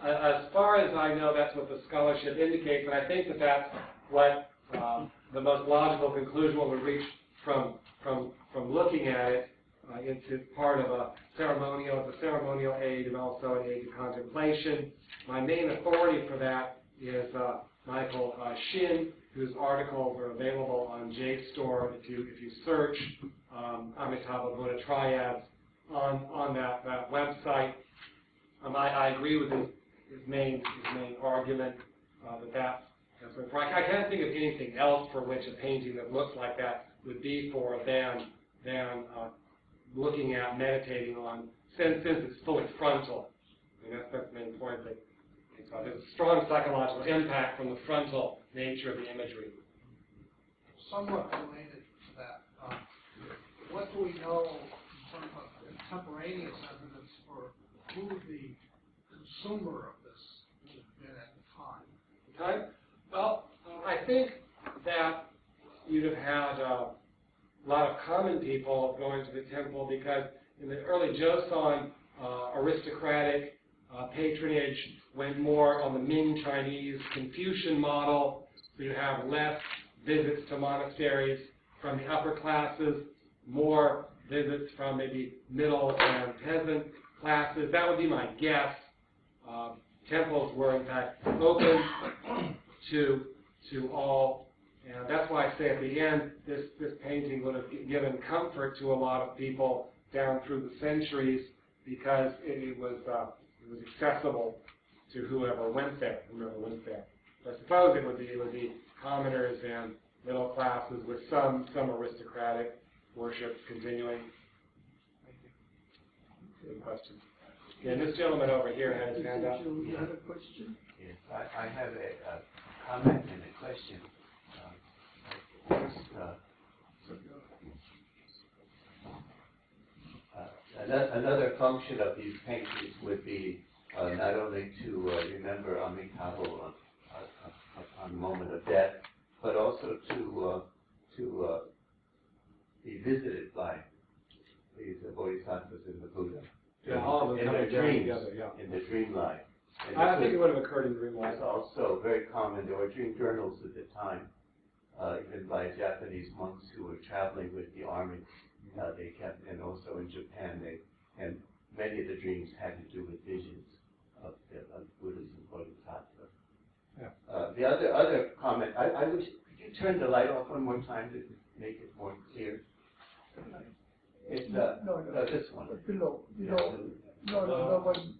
As far as I know, that's what the scholarship indicates, and I think that that's what the most logical conclusion one would reach from looking at it into part of a ceremonial aid and also an aid to contemplation. My main authority for that is Michael Shin, whose articles are available on JSTOR if you search Amitabha Buddha triads on that website. I agree with his main argument that's right. I can't think of anything else for which a painting that looks like that would be for than looking at, meditating on, since it's fully frontal. I mean, that's the main point. That there's a strong psychological impact from the frontal nature of the imagery. Somewhat related to that, what do we know in terms of contemporaneous evidence for who the consumer of this would have been at the time? Well, I think that you'd have had a lot of common people going to the temple because in the early Joseon, aristocratic patronage went more on the Ming Chinese Confucian model. So you have less visits to monasteries from the upper classes, more visits from maybe middle and peasant classes. That would be my guess. Temples were in fact open to all And that's why I say at the end, this painting would have given comfort to a lot of people down through the centuries because it was accessible to whoever went there. I suppose it would be commoners and middle classes with some aristocratic worship continuing. Thank you. Good question. And this gentleman over here had his hand up. You have a question? Yes, I have a comment and a question. First, another function of these paintings would be not only to remember Amitabha on the moment of death, but also to be visited by these bodhisattvas and the Buddha. Yeah, all of them in coming their down dreams, together, yeah. in the dream life. And I think it would have occurred in dream life. it's also very common. There were dream journals at the time, even by Japanese monks who were traveling with the army. They kept, and also in Japan, and many of the dreams had to do with visions of Buddhas and Bodhisattvas. Yeah. The other comment, I wish, could you turn the light off one more time to make it more clear? It's No, this one. Below. No, the one.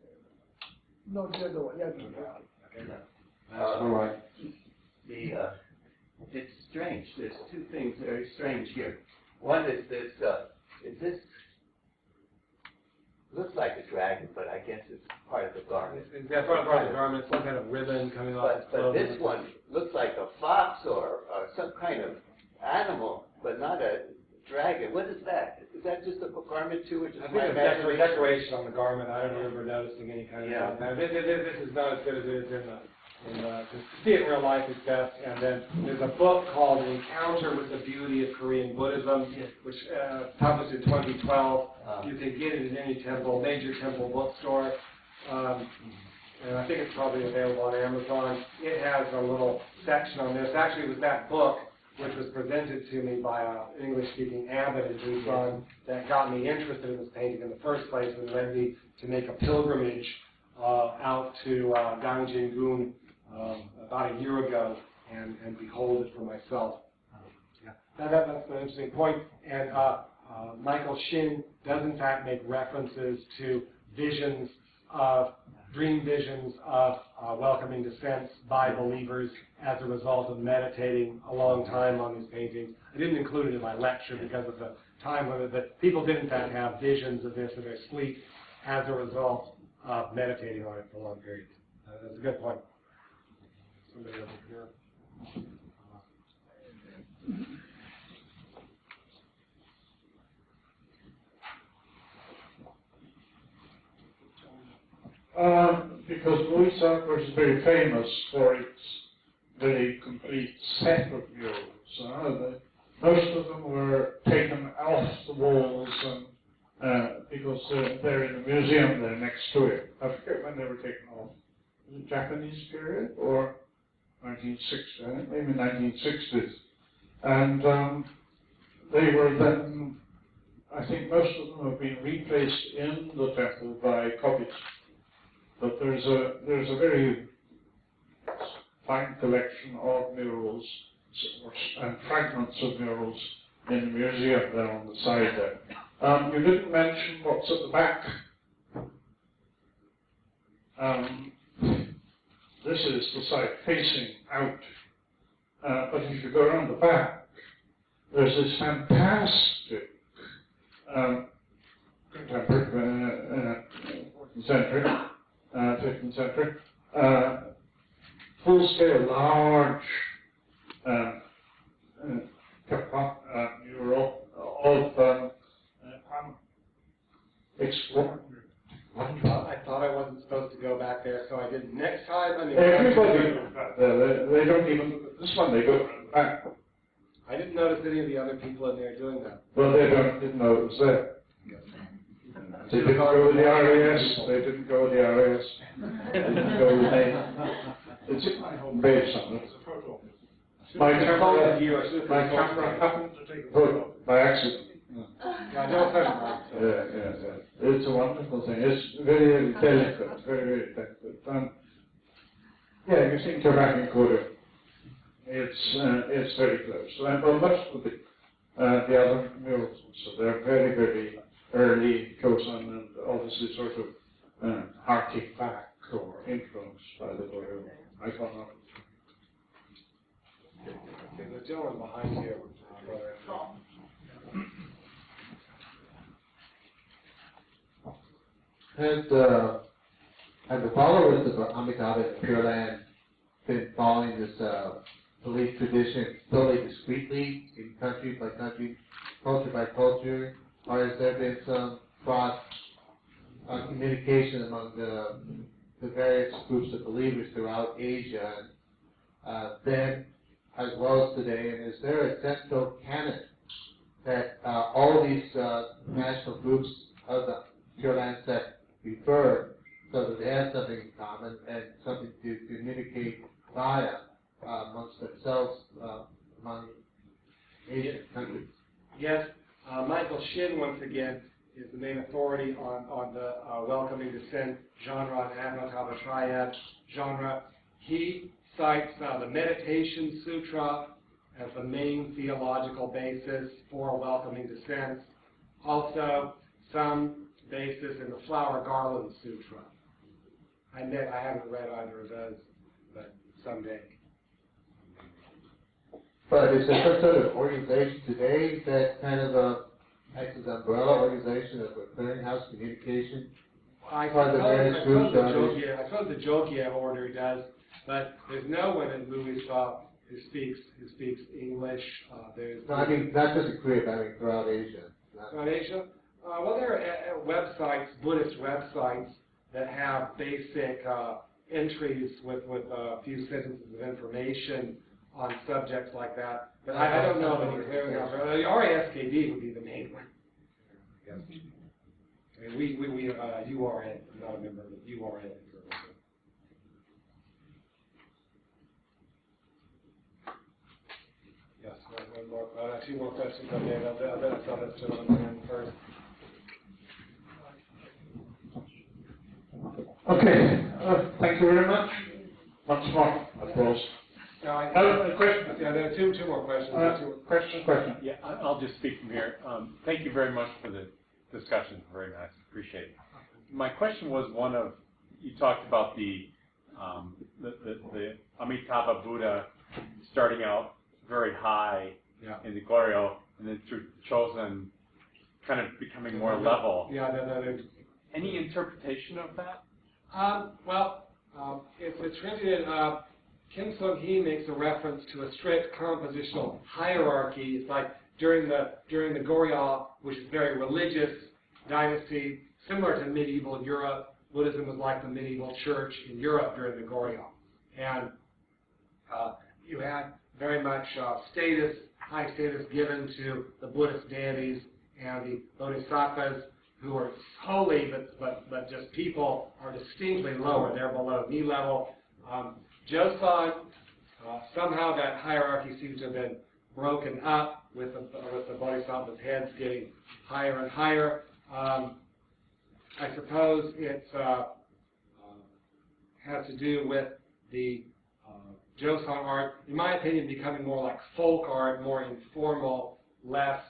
No, the other one. Yeah. All right. It's strange. There's two things very strange here. One is this. Is this? Looks like a dragon, but I guess it's part of the garment. That's part of the garment. Some kind of ribbon coming off. But this one looks like a fox or some kind of animal, but not a dragon. What is that? Is that just a garment too, or just I think it's decoration on the garment. I don't remember noticing any kind of. Yeah. This is not as good as it is to see it in real life is best. And then there's a book called An Encounter with the Beauty of Korean Buddhism, which published in 2012. You can get it in any temple, major temple bookstore. And I think it's probably available on Amazon. It has a little section on this. Actually, it was that book which was presented to me by an English-speaking abbot in Busan that got me interested in this painting in the first place and led me to make a pilgrimage out to Gangjin about a year ago and behold it for myself. That's an interesting point. And Michael Shin does in fact make references to visions of dream visions of welcoming descents by believers as a result of meditating a long time on these paintings. I didn't include it in my lecture because of the time limit, but people did in fact have visions of this in their sleep as a result of meditating on it for long periods. That's a good point. Somebody over here. Because Muwi-sa is very famous for its very complete set of murals. Most of them were taken off the walls and because they're in the museum there next to it. I forget when they were taken off. Was it Japanese period or 1960s? Maybe 1960s. And they were then, I think most of them have been replaced in the temple by copies. But there's a very fine collection of murals and fragments of murals in the museum there on the side there. You didn't mention what's at the back. This is the side facing out. But if you go around the back, there's this fantastic contemporary 14th century. 15th century, full-scale, large mural of extraordinary. I thought I wasn't supposed to go back there, so I didn't. Next time, I mean, everybody they don't even, this one they go back. I didn't notice any of the other people in there doing that. Well, they didn't know it was there. They didn't go with the RAS. They didn't go with the RAS. They didn't go with it's in my home base on it. My camera happened to take a photo by accident. It's a wonderful thing. It's very delicate, very, very delicate. And yeah, you think you're back in Korea. it's very close. And well, most of the other murals, so they're very, very early Joseon and obviously sort of harking back or influenced by the Goryeo iconography. Okay, the gentleman behind you. Have the followers of Amitabha Pure Land been following this belief tradition solely discreetly in country by country, culture by culture, or has there been some cross communication among the various groups of believers throughout Asia, then as well as today? And is there a central canon that all these national groups of the Pure Land sect refer, so that they have something in common and something to communicate via amongst themselves among Asian countries? Yes, Michael Shin, once again, is the main authority on the welcoming descent genre and Amitabha triad genre. He cites the Meditation Sutra as the main theological basis for welcoming descent. Also, some basis in the Flower Garland Sutra. I haven't read either of those, but someday. But is there some sort of organization today that kind of acts as an umbrella organization of a clearinghouse communication? I suppose the Joseon order does, but there's no one in Muwi-sa who speaks English. No, I mean not just in Korea, but I mean throughout Asia. Throughout Asia? Well, there are websites, Buddhist websites, that have basic entries with a few sentences of information on subjects like that. But I don't know of any clearinghouse. The RASKD would be the main one. Yes. I mean, we URN, I'm not a member of the URN. Yes, one more. Two more questions. Okay, I'll tell this gentleman first. Okay, thank you very much. Once more, applause. A question. Yeah, there are two more questions. Question. Yeah, I'll just speak from here. Thank you very much for the discussion. Very nice. Appreciate it. My question was one of, you talked about the Amitabha Buddha starting out very high in the Goryeo, and then through Joseon kind of becoming more level. Yeah, Any interpretation of that? It's attributed. Kim Sung-hee makes a reference to a strict compositional hierarchy. It's like during the Goryeo, which is very religious dynasty, similar to medieval Europe. Buddhism was like the medieval church in Europe during the Goryeo, and you had very much high status given to the Buddhist deities and the bodhisattvas, who are holy, but just people, are distinctly lower. They're below knee level. Joseon, somehow that hierarchy seems to have been broken up with the bodhisattvas' heads getting higher and higher. I suppose it has to do with the Joseon art, in my opinion, becoming more like folk art, more informal, less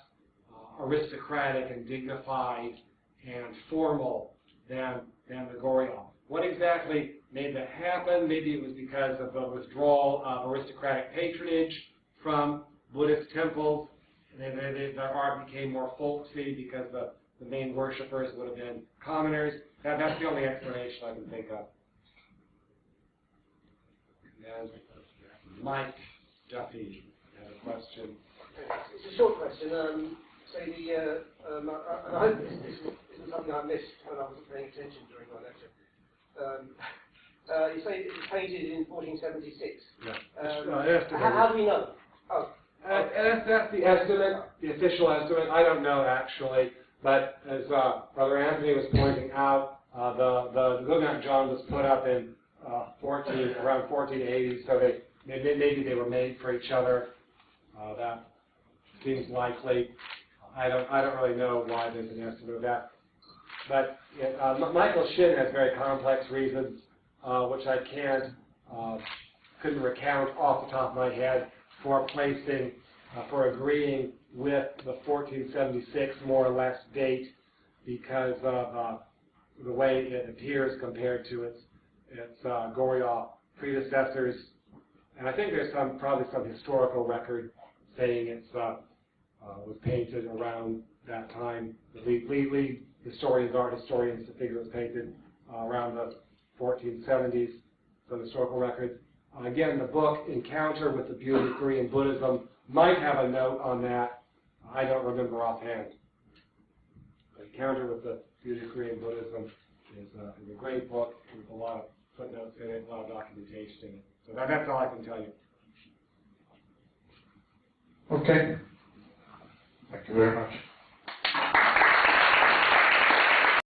aristocratic and dignified and formal than the Goryeo. What exactly made that happen? Maybe it was because of the withdrawal of aristocratic patronage from Buddhist temples. Their art became more folksy because the main worshippers would have been commoners. That's the only explanation I can think of. And Mike Duffy has a question. It's a short question. I hope this isn't something I missed when I wasn't paying attention during my lecture. You say it was painted in 1476. Yeah. How do we know? That's the estimate, the official estimate. I don't know actually, but as Brother Anthony was pointing out, the Goryeo was put up in around 1480, so maybe they were made for each other. That seems likely. I don't really know why there's an estimate of that. But Michael Shin has very complex reasons, which I can't couldn't recount off the top of my head, for placing, for agreeing with the 1476 more or less date because of the way it appears compared to its Goryeo predecessors. And I think there's probably some historical record saying it was painted around that time. The lead historians, art historians, the figure was painted around the 1470s, some historical records. Again, the book Encounter with the Beauty of Korean Buddhism might have a note on that. I don't remember offhand. Encounter with the Beauty of Korean Buddhism is a great book with a lot of footnotes in it, a lot of documentation in it. So that's all I can tell you. Okay. Thank you very much.